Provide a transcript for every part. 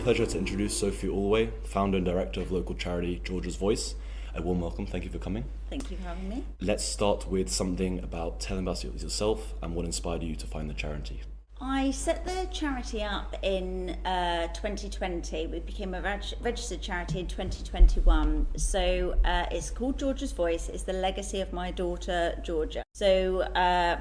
pleasure to introduce Sophie Alway, founder and director of local charity Georgia's Voice. A warm welcome, thank you for coming. Thank you for having me. Let's start with something about telling about yourself and what inspired you to find the charity. I set the charity up in 2020. We became a registered charity in 2021. So it's called Georgia's Voice. It's the legacy of my daughter, Georgia. So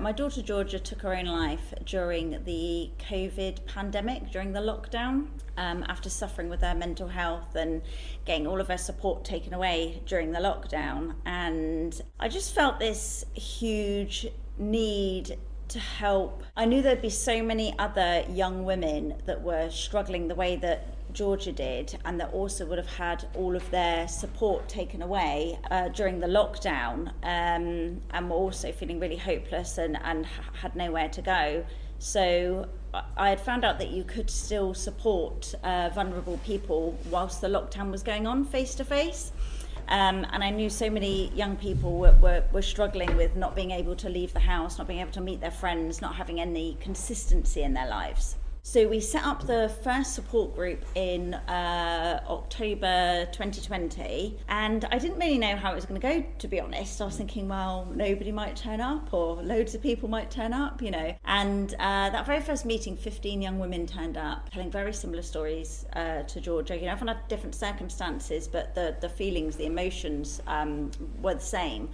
my daughter, Georgia, took her own life during the COVID pandemic, during the lockdown, after suffering with her mental health and getting all of her support taken away during the lockdown. And I just felt this huge need to help. I knew there'd be so many other young women that were struggling the way that Georgia did, and that also would have had all of their support taken away during the lockdown, and were also feeling really hopeless and had nowhere to go. So I had found out that you could still support vulnerable people whilst the lockdown was going on face to face. And I knew so many young people were struggling with not being able to leave the house, not being able to meet their friends, not having any consistency in their lives. So we set up the first support group in October 2020, and I didn't really know how it was going to go, to be honest. I was thinking, well, nobody might turn up, or loads of people might turn up, you know. And that very first meeting, 15 young women turned up, telling very similar stories to Georgia. You know, everyone had different circumstances, but the feelings, the emotions were the same.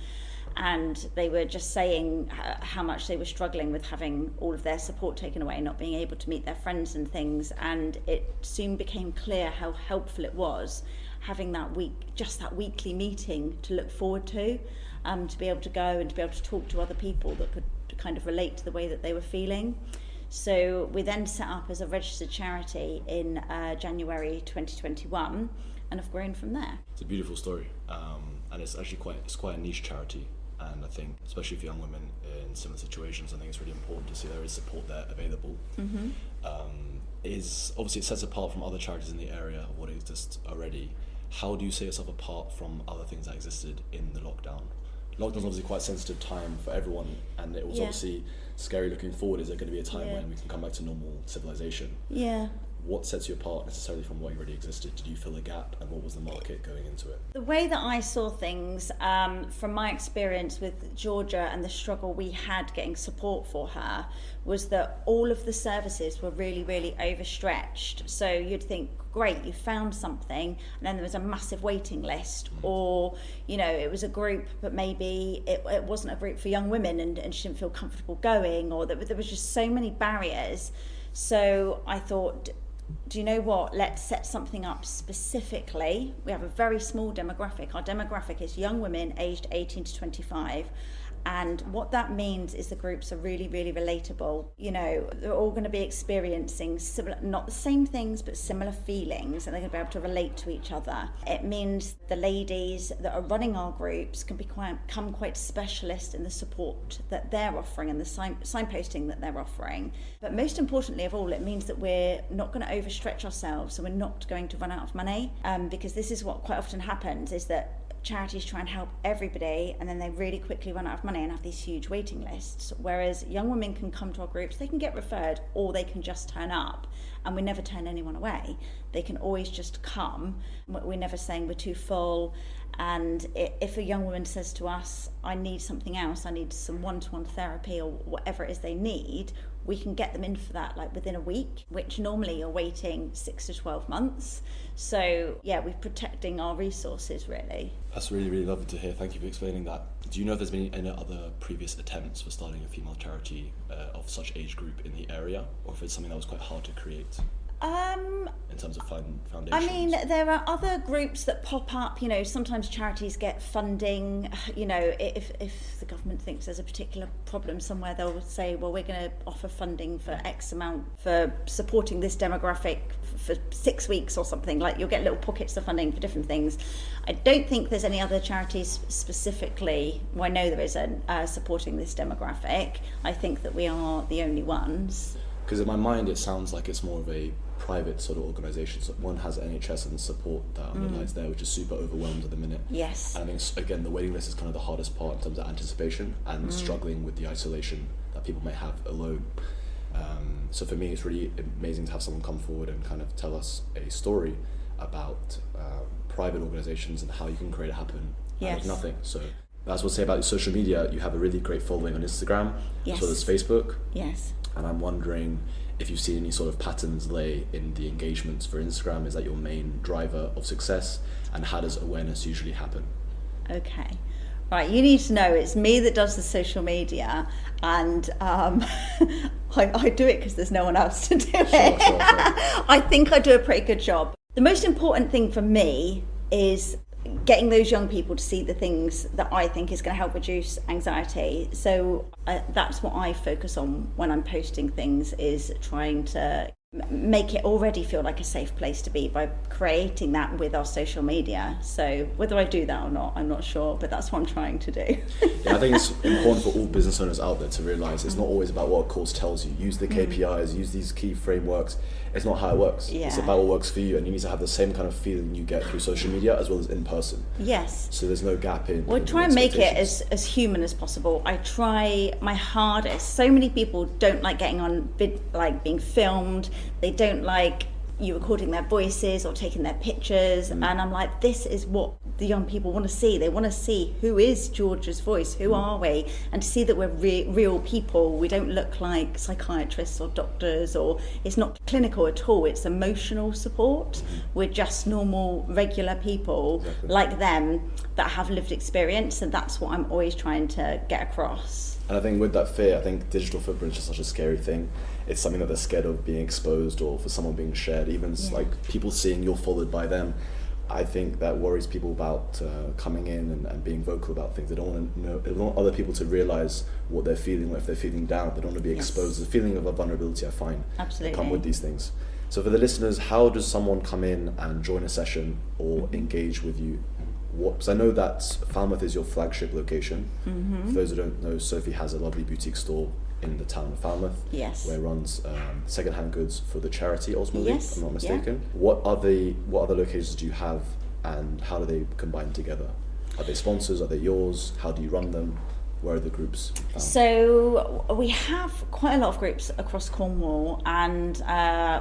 And they were just saying how much they were struggling with having all of their support taken away, not being able to meet their friends and things. And it soon became clear how helpful it was having that weekly meeting to look forward to be able to go and to be able to talk to other people that could kind of relate to the way that they were feeling. So we then set up as a registered charity in January 2021 and have grown from there. It's a beautiful story, and it's actually quite a niche charity. And I think, especially for young women in similar situations, I think it's really important to see there is support there available. Mm-hmm. Obviously it sets apart from other charities in the area of what exists already. How do you set yourself apart from other things that existed in the lockdown? Lockdown's obviously quite a sensitive time for everyone, and it was obviously scary looking forward. Is there going to be a time when we can come back to normal civilization? Yeah. What sets you apart necessarily from what already existed? Did you fill a gap, and what was the market going into it? The way that I saw things, from my experience with Georgia and the struggle we had getting support for her, was that all of the services were really, really overstretched. So you'd think, great, you found something, and then there was a massive waiting list, or, you know, it was a group, but maybe it wasn't a group for young women, and she didn't feel comfortable going, or there was just so many barriers. So I thought, do you know what, let's set something up specifically. We have a very small demographic. Our demographic is young women aged 18 to 25. And what that means is the groups are really, really relatable. You know, they're all going to be experiencing similar, not the same things, but similar feelings, and they're going to be able to relate to each other. It means the ladies that are running our groups can become quite specialist in the support that they're offering and the signposting that they're offering. But most importantly of all, it means that we're not going to overstretch ourselves, so we're not going to run out of money, because this is what quite often happens, is that charities try and help everybody, and then they really quickly run out of money and have these huge waiting lists. Whereas young women can come to our groups, they can get referred, or they can just turn up, and we never turn anyone away. They can always just come. We're never saying we're too full. And if a young woman says to us, I need something else, I need some one-to-one therapy or whatever it is they need, we can get them in for that like within a week, which normally you're waiting 6 to 12 months. So yeah, we're protecting our resources really. That's really, really lovely to hear. Thank you for explaining that. Do you know if there's been any other previous attempts for starting a female charity of such age group in the area, or if it's something that was quite hard to create? In terms of foundations? I mean, there are other groups that pop up. You know, sometimes charities get funding. You know, if the government thinks there's a particular problem somewhere, they'll say, well, we're going to offer funding for X amount for supporting this demographic for 6 weeks or something. Like, you'll get little pockets of funding for different things. I don't think there's any other charities specifically, well, I know there isn't, supporting this demographic. I think that we are the only ones. Because in my mind, it sounds like it's more of a private sort of organisation. So one has NHS and the support that underlies there, which is super overwhelmed at the minute. Yes. And I think, again, the waiting list is kind of the hardest part in terms of anticipation and struggling with the isolation that people may have alone. So for me, it's really amazing to have someone come forward and kind of tell us a story about private organizations and how you can create it happen out of nothing. So that's what I say about social media. You have a really great following on Instagram, as well as Facebook. Yes. And I'm wondering if you've seen any sort of patterns lay in the engagements for Instagram. Is that your main driver of success? And how does awareness usually happen? Okay. Right, you need to know it's me that does the social media, and I do it because there's no one else to do it. Sure. I think I do a pretty good job. The most important thing for me is getting those young people to see the things that I think is going to help reduce anxiety. So that's what I focus on when I'm posting things, is trying to make it already feel like a safe place to be by creating that with our social media. So whether I do that or not, I'm not sure, but that's what I'm trying to do. Yeah, I think it's important for all business owners out there to realise it's not always about what a course tells you. Use the KPIs, use these key frameworks. It's not how it works. Yeah. It's about what works for you, and you need to have the same kind of feeling you get through social media as well as in person. Yes. So there's no gap in. Well, try and make it as human as possible. I try my hardest. So many people don't like getting on being filmed. They don't like you recording their voices or taking their pictures, and I'm like, this is what the young people want to see. They want to see who is George's Voice, who are we, and to see that we're real people. We don't look like psychiatrists or doctors, or it's not clinical at all. It's emotional support. We're just normal, regular people like them that have lived experience, and that's what I'm always trying to get across. And I think with that fear, I think digital footprint is just such a scary thing. It's something that they're scared of being exposed, or for someone being shared, even like people seeing you're followed by them. I think that worries people about coming in and being vocal about things. They don't want to know. They want other people to realise what they're feeling, or if they're feeling down. They don't want to be exposed. The feeling of a vulnerability, I find, Absolutely. come with these things. So for the listeners, how does someone come in and join a session or engage with you? Because I know that Falmouth is your flagship location. For those who don't know, Sophie has a lovely boutique store in the town of Falmouth, where it runs second-hand goods for the charity, ultimately, if I'm not mistaken. What other locations do you have, and how do they combine together? Are they sponsors? Are they yours? How do you run them? Where are the groups found? So we have quite a lot of groups across Cornwall, and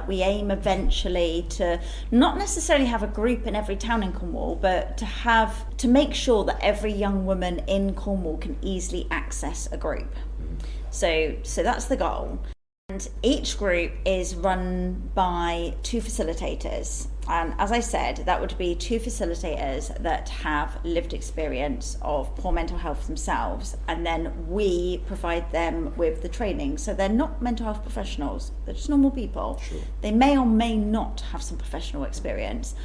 we aim eventually to not necessarily have a group in every town in Cornwall, but to make sure that every young woman in Cornwall can easily access a group. So that's the goal. And each group is run by 2 facilitators. And as I said, that would be 2 facilitators that have lived experience of poor mental health themselves. And then we provide them with the training. So they're not mental health professionals, they're just normal people. Sure. They may or may not have some professional experience.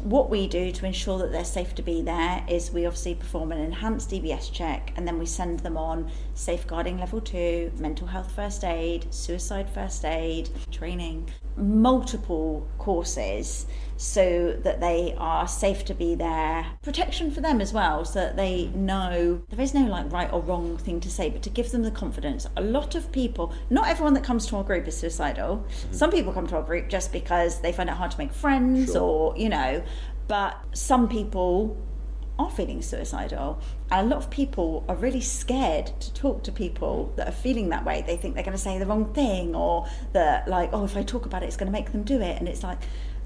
What we do to ensure that they're safe to be there is we obviously perform an enhanced DBS check, and then we send them on safeguarding level 2, mental health first aid, suicide first aid training, multiple courses, so that they are safe to be there. Protection for them as well, so that they know there is no right or wrong thing to say, but to give them the confidence. A lot of people, not everyone that comes to our group is suicidal. Some people come to our group just because they find it hard to make friends, or but some people are feeling suicidal, and a lot of people are really scared to talk to people that are feeling that way. They think they're going to say the wrong thing, or that if I talk about it, it's going to make them do it, and it's like,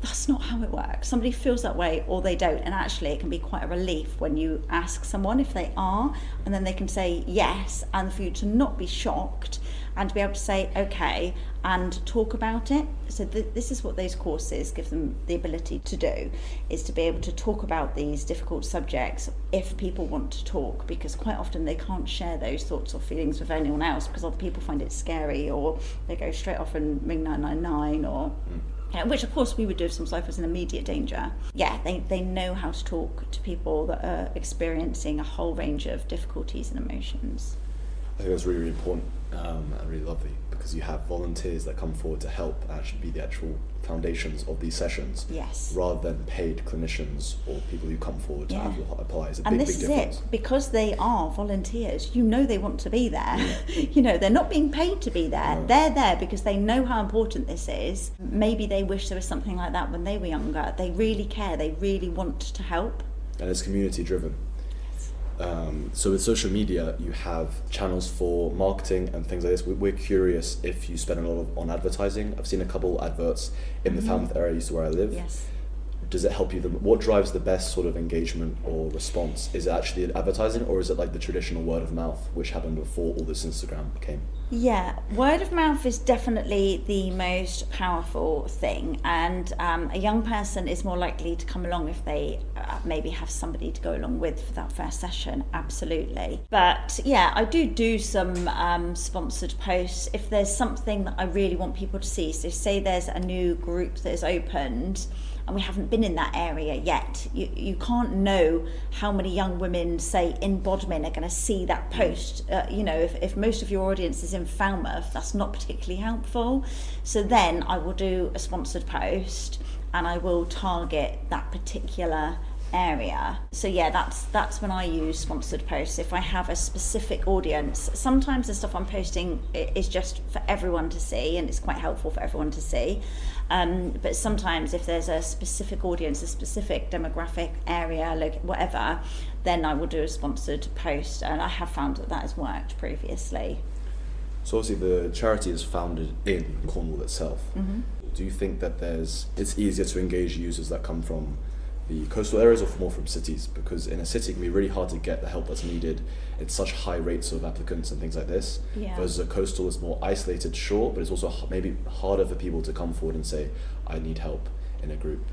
that's not how it works. Somebody feels that way or they don't, and actually it can be quite a relief when you ask someone if they are, and then they can say yes, and for you to not be shocked and to be able to say okay and talk about it. So this is what those courses give them the ability to do, is to be able to talk about these difficult subjects if people want to talk, because quite often they can't share those thoughts or feelings with anyone else because other people find it scary, or they go straight off and ring 999, or which of course we would do if someone's life was in immediate danger. They know how to talk to people that are experiencing a whole range of difficulties and emotions. I think that's really, really important and really lovely, because you have volunteers that come forward to help and actually be the actual foundations of these sessions, rather than paid clinicians or people who come forward to apply. It's a big difference. And this is it, because they are volunteers, they want to be there. They're not being paid to be there. No. They're there because they know how important this is. Maybe they wish there was something like that when they were younger. They really care. They really want to help. And it's community driven. So with social media, you have channels for marketing and things like this. We're curious if you spend a lot on advertising. I've seen a couple adverts in the Falmouth area, used to where I live. Yes. Does it help you? What drives the best sort of engagement or response? Is it actually advertising, or is it like the traditional word of mouth, which happened before all this Instagram came? Yeah, word of mouth is definitely the most powerful thing, and a young person is more likely to come along if they maybe have somebody to go along with for that first session, absolutely. But yeah, I do some sponsored posts if there's something that I really want people to see. So say there's a new group that is opened and we haven't been in that area yet. You can't know how many young women, say in Bodmin, are going to see that post. If most of your audience is in Falmouth, that's not particularly helpful. So then I will do a sponsored post and I will target that particular area. So yeah, that's when I use sponsored posts. If I have a specific audience, sometimes the stuff I'm posting is just for everyone to see, and it's quite helpful for everyone to see. But sometimes if there's a specific audience, a specific demographic area, whatever, then I will do a sponsored post, and I have found that has worked previously. So obviously the charity is founded in Cornwall itself. Do you think that it's easier to engage users that come from the coastal areas or more from cities? Because in a city it can be really hard to get the help that's needed. It's such high rates of applicants and things like this. Yeah. Versus a coastal is more isolated, sure, but it's also maybe harder for people to come forward and say, I need help in a group.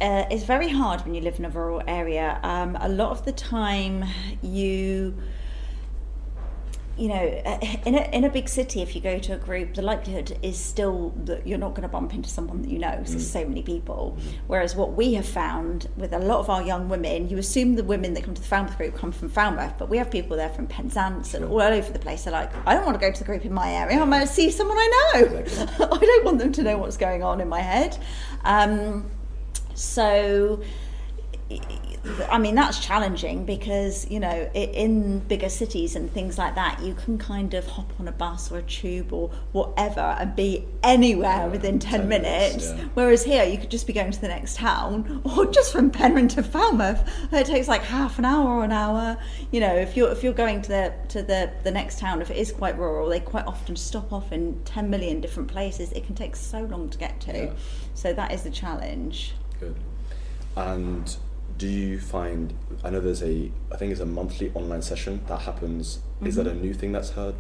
It's very hard when you live in a rural area. A lot of the time in a big city, if you go to a group, the likelihood is still that you're not going to bump into someone that you know, because there's so many people. Whereas what we have found with a lot of our young women, you assume the women that come to the Falmouth group come from Falmouth, but we have people there from Penzance and all over the place. They're like, I don't want to go to the group in my area, I'm going to see someone I know. Exactly. I don't want them to know what's going on in my head. So I mean, that's challenging because, in bigger cities and things like that, you can kind of hop on a bus or a tube or whatever and be anywhere within 10 minutes. Yeah. Whereas here, you could just be going to the next town, or just from Penryn to Falmouth. It takes like half an hour or an hour. If you're going to the next town, if it is quite rural, they quite often stop off in 10 million different places. It can take so long to get to. Yeah. So that is the challenge. Good. And do you find, I know there's I think it's a monthly online session that happens. Is that a new thing that's heard?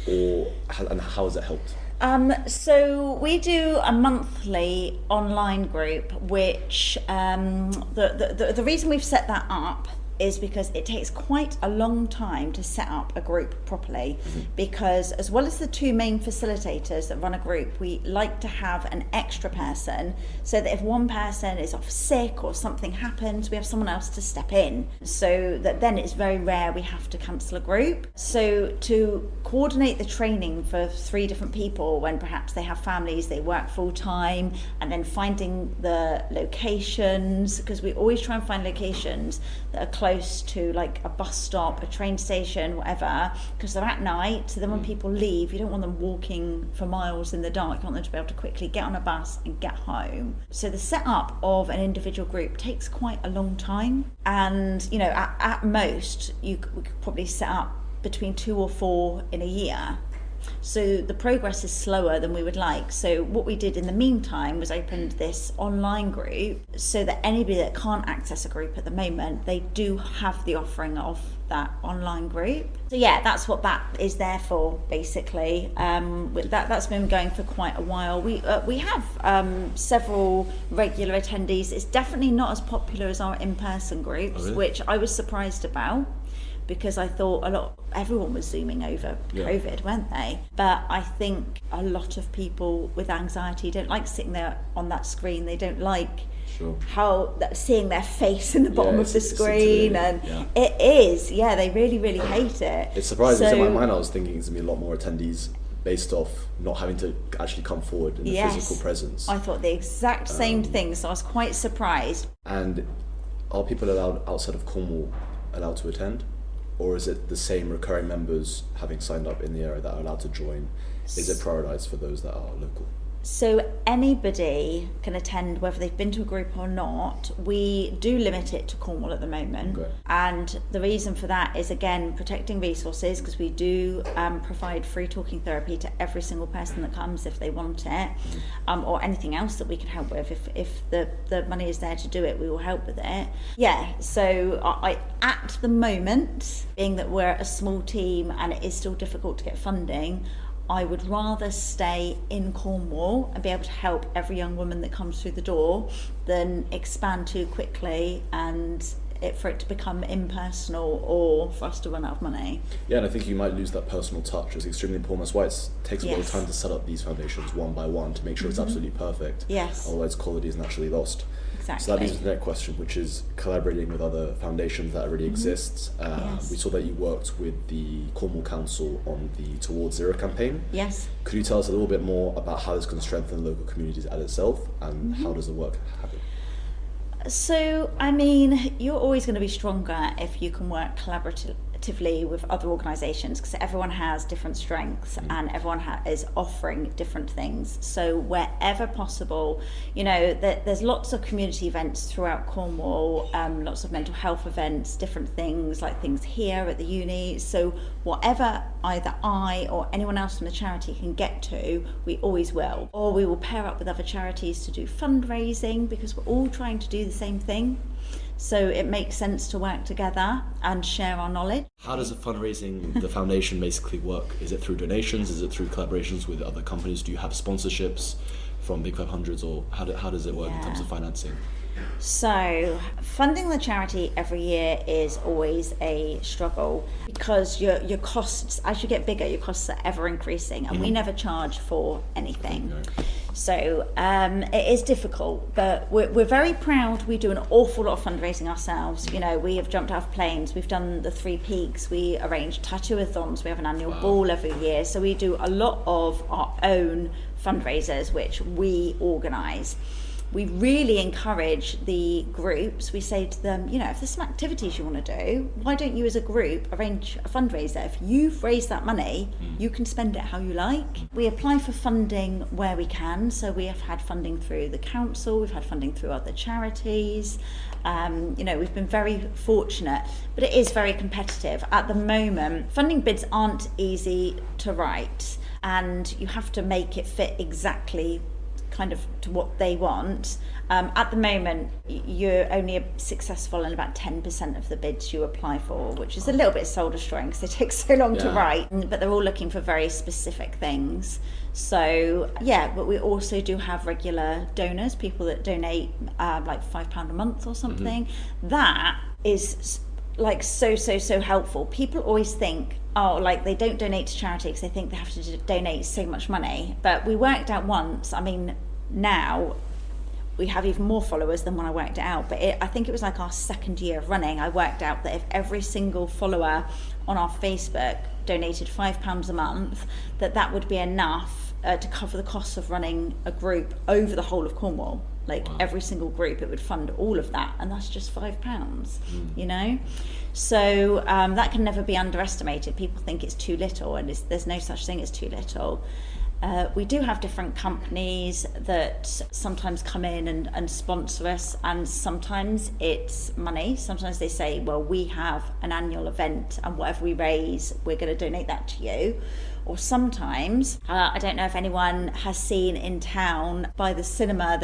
And how has it helped? So we do a monthly online group, which the reason we've set that up is because it takes quite a long time to set up a group properly, because as well as the two main facilitators that run a group, we like to have an extra person so that if one person is off sick or something happens, we have someone else to step in, so that then it's very rare we have to cancel a group. So to coordinate the training for 3 different people when perhaps they have families, they work full time, and then finding the locations, because we always try and find locations that are close to like a bus stop, a train station, whatever, because they're at night, so then when people leave, you don't want them walking for miles in the dark. You want them to be able to quickly get on a bus and get home. So the setup of an individual group takes quite a long time, and at most we could probably set up between 2 or 4 in a year. So the progress is slower than we would like. So what we did in the meantime was opened this online group so that anybody that can't access a group at the moment, they do have the offering of that online group. So yeah, that's what that is there for, basically. That's been going for quite a while. We have several regular attendees. It's definitely not as popular as our in-person groups, which I was surprised about, because I thought everyone was Zooming over COVID, weren't they? But I think a lot of people with anxiety don't like sitting there on that screen. They don't like seeing their face in the bottom of the screen, it is, they really, really hate it. It's surprising. So in my mind, I was thinking it's going to be a lot more attendees based off not having to actually come forward in the physical presence. I thought the exact same thing, so I was quite surprised. And are people outside of Cornwall allowed to attend? Or is it the same recurring members having signed up in the area that are allowed to join? Is it prioritised for those that are local? So anybody can attend, whether they've been to a group or not. We do limit it to Cornwall at the moment. Okay. And the reason for that is, again, protecting resources, because we do provide free talking therapy to every single person that comes if they want it, or anything else that we can help with. If the money is there to do it, we will help with it. Yeah, so I at the moment, being that we're a small team and it is still difficult to get funding, I would rather stay in Cornwall and be able to help every young woman that comes through the door than expand too quickly and for it to become impersonal or for us to run out of money. Yeah, and I think you might lose that personal touch. It's extremely important. That's why it takes a lot of time to set up these foundations one by one to make sure it's absolutely perfect. Yes. Otherwise, quality is naturally lost. Exactly. So that leads to the next question, which is collaborating with other foundations that already exist. Yes. We saw that you worked with the Cornwall Council on the Towards Zero campaign. Yes. Could you tell us a little bit more about how this can strengthen local communities at itself, and how does the work happen? So, I mean, you're always going to be stronger if you can work collaboratively with other organisations, because everyone has different strengths and everyone is offering different things. So wherever possible, there's lots of community events throughout Cornwall, lots of mental health events, different things, like things here at the uni. So whatever either I or anyone else from the charity can get to, we always will. Or we will pair up with other charities to do fundraising, because we're all trying to do the same thing. So it makes sense to work together and share our knowledge. How does the foundation basically work? Is it through donations? Is it through collaborations with other companies? Do you have sponsorships from Big 500s, or how does it work in terms of financing? So funding the charity every year is always a struggle, because your costs, as you get bigger, your costs are ever increasing, and we never charge for anything. So it is difficult, but we're very proud. We do an awful lot of fundraising ourselves. We have jumped out of planes. We've done the 3 Peaks. We arrange tattoo-a-thons. We have an annual ball every year. So we do a lot of our own fundraisers, which we organise. We really encourage the groups. We say to them, if there's some activities you want to do, why don't you as a group arrange a fundraiser? If you've raised that money, you can spend it how you like. We apply for funding where we can. So we have had funding through the council, we've had funding through other charities. We've been very fortunate, but it is very competitive. At the moment, funding bids aren't easy to write, and you have to make it fit exactly kind of to what they want. At the moment, you're only successful in about 10% of the bids you apply for, which is a little bit soul destroying because they take so long to write, but they're all looking for very specific things. So but we also do have regular donors, people that donate like £5 a month or something. That is like so helpful. People always think, they don't donate to charity because they think they have to donate so much money. But we worked out once, now we have even more followers than when I worked it out, but I think it was like our second year of running, I worked out that if every single follower on our Facebook donated £5 a month, that would be enough to cover the costs of running a group over the whole of Cornwall. Every single group, it would fund all of that, and that's just £5, So that can never be underestimated. People think it's too little, and there's no such thing as too little. We do have different companies that sometimes come in and sponsor us, and sometimes it's money. Sometimes they say, well, we have an annual event and whatever we raise, we're going to donate that to you. Or sometimes, I don't know if anyone has seen in town by the cinema,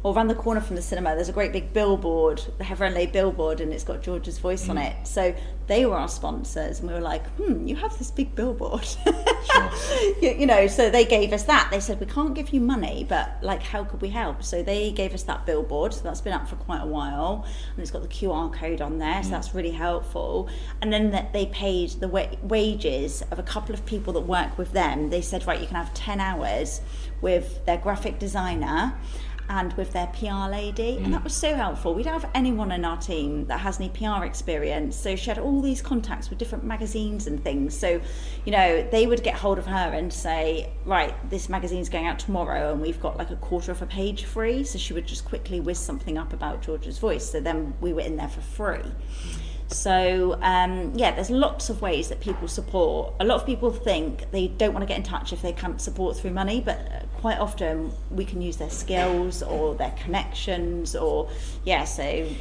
or around the corner from the cinema, there's a great big billboard, the Heverenley billboard, and it's got George's voice on it. So they were our sponsors, and we were like, you have this big billboard. Sure. So they gave us that. They said, we can't give you money, but how could we help? So they gave us that billboard. So that's been up for quite a while, and it's got the QR code on there. So that's really helpful. And then they paid the wages of a couple of people that work with them. They said, right, you can have 10 hours with their graphic designer and with their PR lady, and that was so helpful. We don't have anyone in our team that has any PR experience, so she had all these contacts with different magazines and things. So, they would get hold of her and say, right, this magazine's going out tomorrow and we've got like a quarter of a page free, so she would just quickly whiz something up about George's voice, so then we were in there for free. So there's lots of ways that people support. A lot of people think they don't want to get in touch if they can't support through money, but quite often we can use their skills or their connections so. Yeah,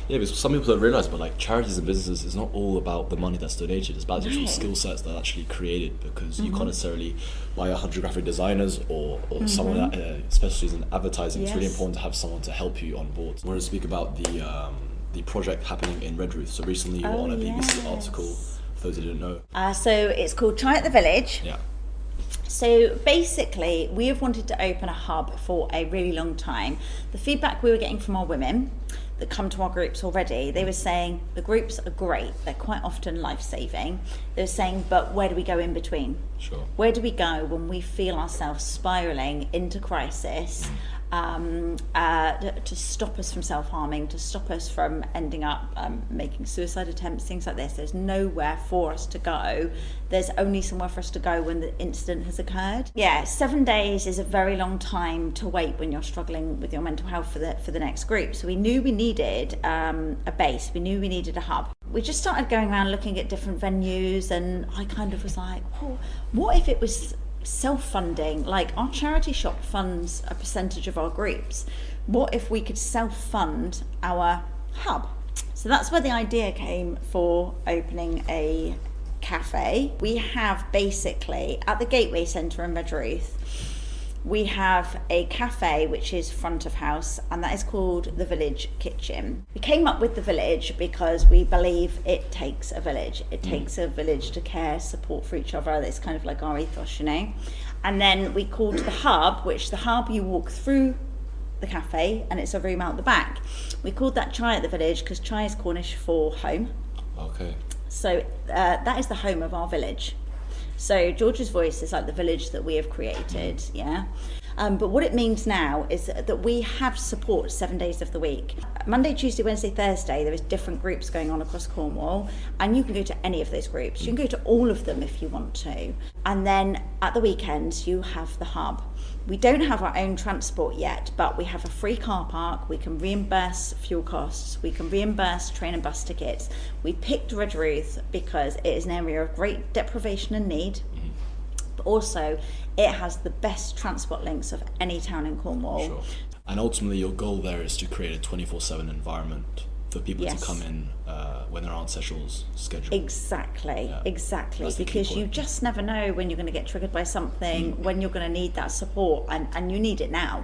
because some people don't realise, but like charities and businesses is not all about the money that's donated. It's about the actual skill sets that are actually created, because you can't necessarily buy 100 graphic designers or someone that specialises in advertising. It's really important to have someone to help you on board. I want to speak about the project happening in Redruth. So recently you were on a BBC article, for those who didn't know. So it's called Chai at the Village. Yeah. So basically, we have wanted to open a hub for a really long time. The feedback we were getting from our women that come to our groups already, they were saying the groups are great. They're quite often life-saving. They were saying, but where do we go in between? Sure. Where do we go when we feel ourselves spiralling into crisis? To stop us from self-harming, to stop us from ending up making suicide attempts, things like this. There's nowhere for us to go. There's only somewhere for us to go when the incident has occurred. 7 days is a very long time to wait when you're struggling with your mental health for the next group. So we knew we needed a base. We knew we needed a hub. We just started going around looking at different venues, and I kind of was like, oh, what if it was self-funding? Like, our charity shop funds a percentage of our groups. What if we could self-fund our hub? So that's where the idea came for opening a cafe. We have basically at the Gateway Centre in Redruth, we have a cafe which is front of house, and that is called the Village Kitchen. We came up with the Village because we believe it takes a village. It takes a village to care, support for each other. It's kind of like our ethos, you know. And then we called the hub, which the hub you walk through the cafe and it's a room out the back. We called that Chai at the Village because Chai is Cornish for home. Okay. So that is the home of our village. So George's Voice is like the village that we have created, yeah. But what it means now is that we have support 7 days of the week. Monday, Tuesday, Wednesday, Thursday, there is different groups going on across Cornwall, and you can go to any of those groups. You can go to all of them if you want to. And then at the weekends, you have the hub. We don't have our own transport yet, but we have a free car park. We can reimburse fuel costs. We can reimburse train and bus tickets. We picked Redruth because it is an area of great deprivation and need. But also, it has the best transport links of any town in Cornwall. Sure. And ultimately, your goal there is to create a 24/7 environment for people to come in when their aren't sessions scheduled. Exactly. Because you just never know when you're going to get triggered by something, when you're going to need that support, and you need it now.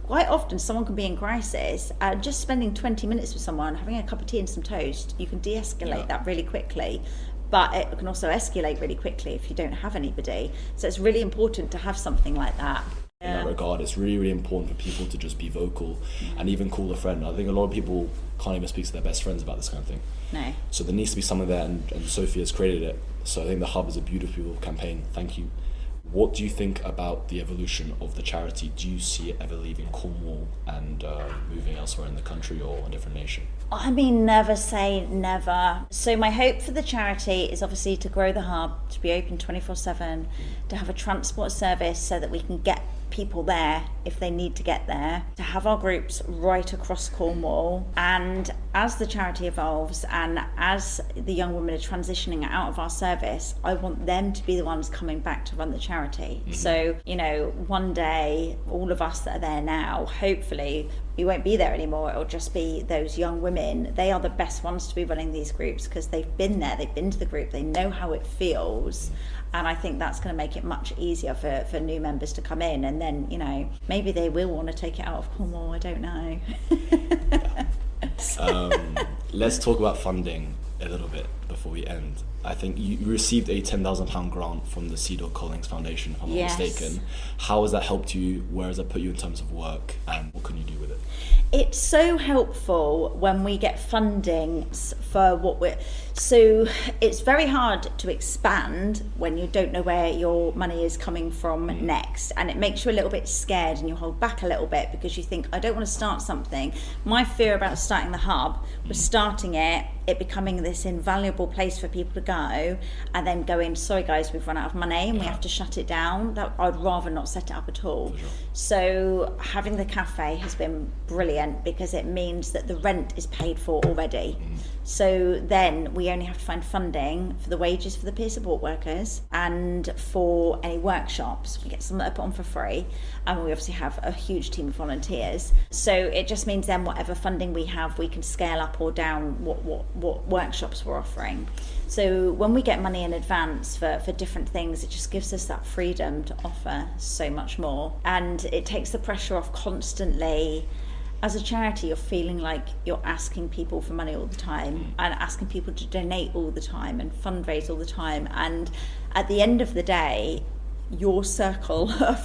Quite often, someone can be in crisis, just spending 20 minutes with someone, having a cup of tea and some toast, you can de-escalate that really quickly. But it can also escalate really quickly if you don't have anybody. So it's really important to have something like that. In that regard, it's really, really important for people to just be vocal and even call a friend. I think a lot of people can't even speak to their best friends about this kind of thing. No. So there needs to be someone there, and Sophie has created it. So I think the hub is a beautiful campaign. Thank you. What do you think about the evolution of the charity? Do you see it ever leaving Cornwall and moving elsewhere in the country or a different nation? I mean, never say never. So my hope for the charity is obviously to grow the hub, to be open 24/7, to have a transport service so that we can get people there if they need to get there, to have our groups right across Cornwall. And as the charity evolves and as the young women are transitioning out of our service, I want them to be the ones coming back to run the charity. So, you know, one day, all of us that are there now, hopefully we won't be there anymore. It'll just be those young women. They are the best ones to be running these groups because they've been there, they've been to the group, they know how it feels. And I think that's going to make it much easier for new members to come in. And then, you know, maybe they will want to take it out of Cornwall. I don't know. Let's talk about funding a little bit before we end. I think you received a £10,000 grant from the C. Collings Foundation, if I'm not mistaken. How has that helped you? Where has that put you in terms of work? And what can you do with it? It's so helpful when we get funding for what we're... So it's very hard to expand when you don't know where your money is coming from next. And it makes you a little bit scared and you hold back a little bit because you think, I don't want to start something. My fear about starting the hub was starting it becoming this invaluable place for people to go and then going, sorry guys, we've run out of money and we have to shut it down. I'd rather not set it up at all. Sure. So having the cafe has been brilliant because it means that the rent is paid for already. So then we only have to find funding for the wages for the peer support workers and for any workshops. We get some that are put on for free, and we obviously have a huge team of volunteers. So it just means then whatever funding we have, we can scale up or down what workshops we're offering. So when we get money in advance for different things, it just gives us that freedom to offer so much more. And it takes the pressure off constantly. As a charity, you're feeling like you're asking people for money all the time and asking people to donate all the time and fundraise all the time. And at the end of the day, your circle of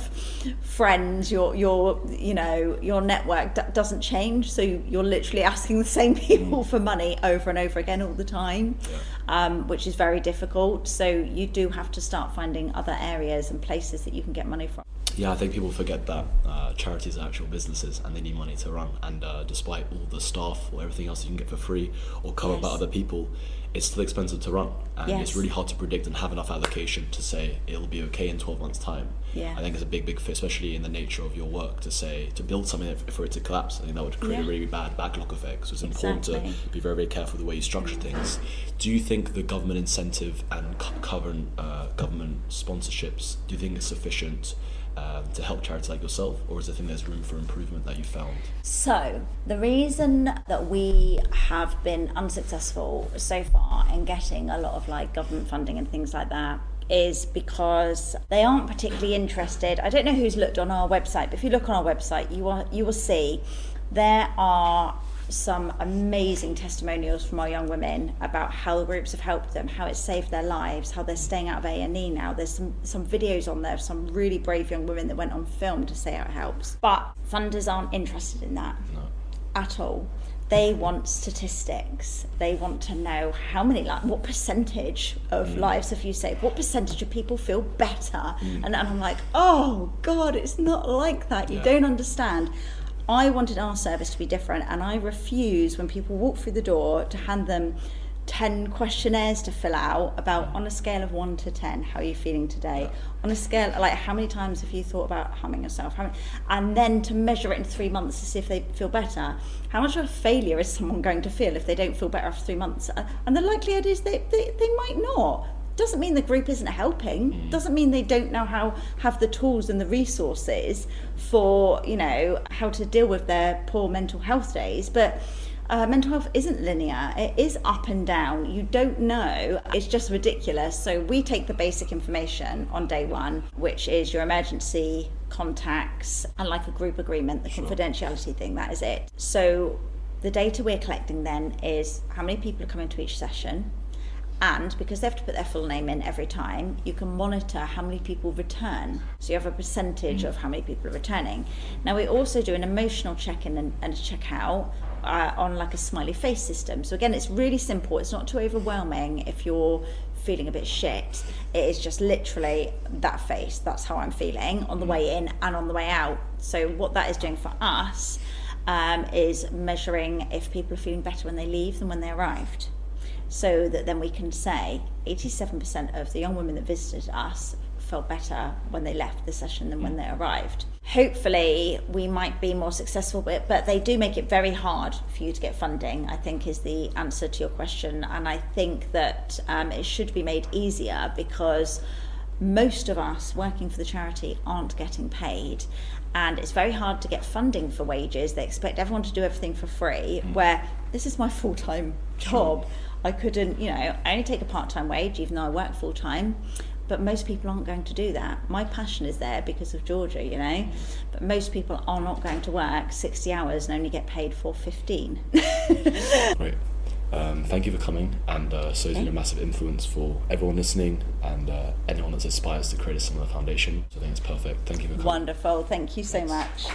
friends, your network doesn't change. So you're literally asking the same people for money over and over again all the time, which is very difficult. So you do have to start finding other areas and places that you can get money from. Yeah, I think people forget that charities are actual businesses and they need money to run. And despite all the staff or everything else you can get for free or cover by other people, it's still expensive to run. And it's really hard to predict and have enough allocation to say it'll be okay in 12 months' time. I think it's a big fit, especially in the nature of your work, to build something for it to collapse. I think that would create a really bad backlog effect. So it's important to be very, very careful the way you structure things. Do you think the government incentive and government sponsorships, do you think is sufficient to help charities like yourself, or is there there's room for improvement that you found? So the reason that we have been unsuccessful so far in getting a lot of government funding and things like that is because they aren't particularly interested. I don't know who's looked on our website, but if you look on our website, you will see there are some amazing testimonials from our young women about how the groups have helped them, how it's saved their lives, how they're staying out of A&E now. There's some videos on there of some really brave young women that went on film to say how it helps. But funders aren't interested in that at all. They want statistics. They want to know how many, what percentage of lives have you saved? What percentage of people feel better? And I'm like, oh God, it's not like that. You don't understand. I wanted our service to be different, and I refuse when people walk through the door to hand them 10 questionnaires to fill out about, on a scale of 1 to 10, how are you feeling today? On a scale, how many times have you thought about harming yourself? And then to measure it in 3 months to see if they feel better. How much of a failure is someone going to feel if they don't feel better after 3 months? And the likelihood is they might not. Doesn't mean the group isn't helping. Doesn't mean they don't know have the tools and the resources for how to deal with their poor mental health days. But mental health isn't linear. It is up and down. You don't know. It's just ridiculous. So we take the basic information on day one, which is your emergency contacts and a group agreement, the confidentiality thing. That is it. So the data we're collecting then is how many people are coming to each session. And because they have to put their full name in every time, you can monitor how many people return. So you have a percentage of how many people are returning. Now we also do an emotional check-in and a check-out on a smiley face system. So again, it's really simple. It's not too overwhelming if you're feeling a bit shit. It is just literally that face. That's how I'm feeling on the way in and on the way out. So what that is doing for us is measuring if people are feeling better when they leave than when they arrived. So that then we can say 87% of the young women that visited us felt better when they left the session than when they arrived. Hopefully we might be more successful, but they do make it very hard for you to get funding, I think is the answer to your question. And I think that it should be made easier because most of us working for the charity aren't getting paid. And it's very hard to get funding for wages. They expect everyone to do everything for free, where this is my full-time job. I couldn't, I only take a part-time wage, even though I work full-time, but most people aren't going to do that. My passion is there because of Georgia, but most people are not going to work 60 hours and only get paid for 15. Great. Thank you for coming, and So's been a massive influence for everyone listening and anyone that aspires to create a similar foundation. So I think it's perfect. Thank you for coming. Wonderful. Thank you so much.